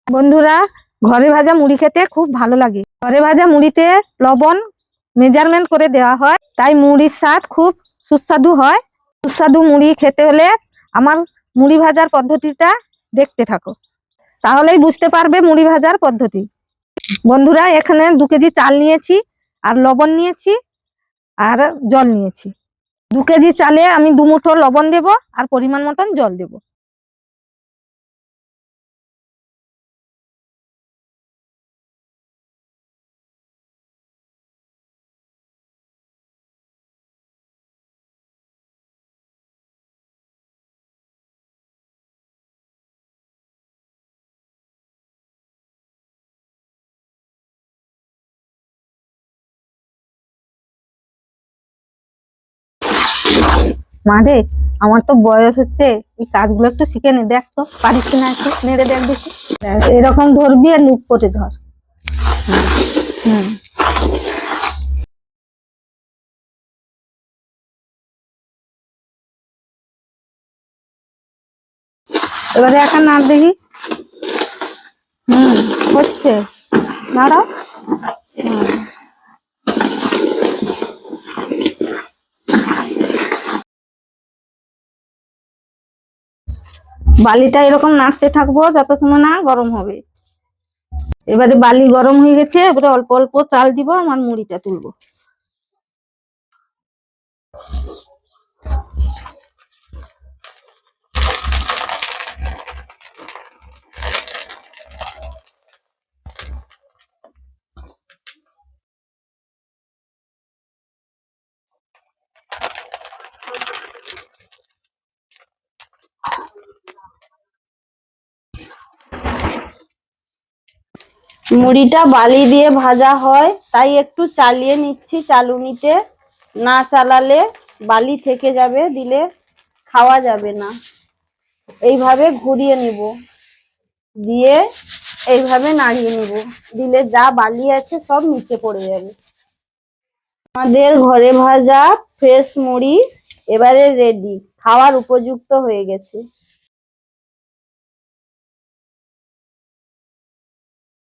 বন্ধুরা, ঘরে ভাজা মুড়ি খেতে খুব ভালো লাগে। ঘরে ভাজা মুড়িতে লবণ মেজারমেন্ট করে দেওয়া হয়, তাই মুড়ির স্বাদ খুব সুস্বাদু হয়। সুস্বাদু মুড়ি খেতে হলে আমার মুড়ি ভাজার পদ্ধতিটা দেখতে থাকো, তাহলেই বুঝতে পারবে মুড়ি ভাজার পদ্ধতি। বন্ধুরা, এখানে 2 কেজি চাল নিয়েছি, আর লবণ নিয়েছি, আর জল নিয়েছি। 2 কেজি চালে আমি 2 মুঠো লবণ দেব, আর পরিমাণ মতন জল দেব। মারে, আমার তো বয়স হচ্ছে, এই কাজগুলো একটু শিখে নে। দেখ তো পারিস কিনা, একটু নেড়ে দেখ দেখি। এরকম ধরবি আর লুপ করে ধর। হুম। এবারে একটা নাড় দেখি। হচ্ছে, নাড়াও। বালিটা এরকম নাড়তে থাকবো যত সময় না গরম হবে। এবারে বালি গরম হয়ে গেছে, এবারে অল্প অল্প চাল দিব, আমার মুড়িটা তুলবো। মুড়িটা বালি দিয়ে ভাজা হয়, তাই একটু চালিয়ে নিচ্ছি চালুনিতে। না চালালে বালি থেকে যাবে, দিলে খাওয়া যাবে না। এইভাবে ঘুরিয়ে নিব, দিয়ে এইভাবে নাড়িয়ে নিব, দিলে যা বালি আছে সব নিচে পড়ে যাবে। আমাদের ঘরে ভাজা ফ্রেশ মুড়ি এবারে রেডি, খাওয়ার উপযুক্ত হয়ে গেছে।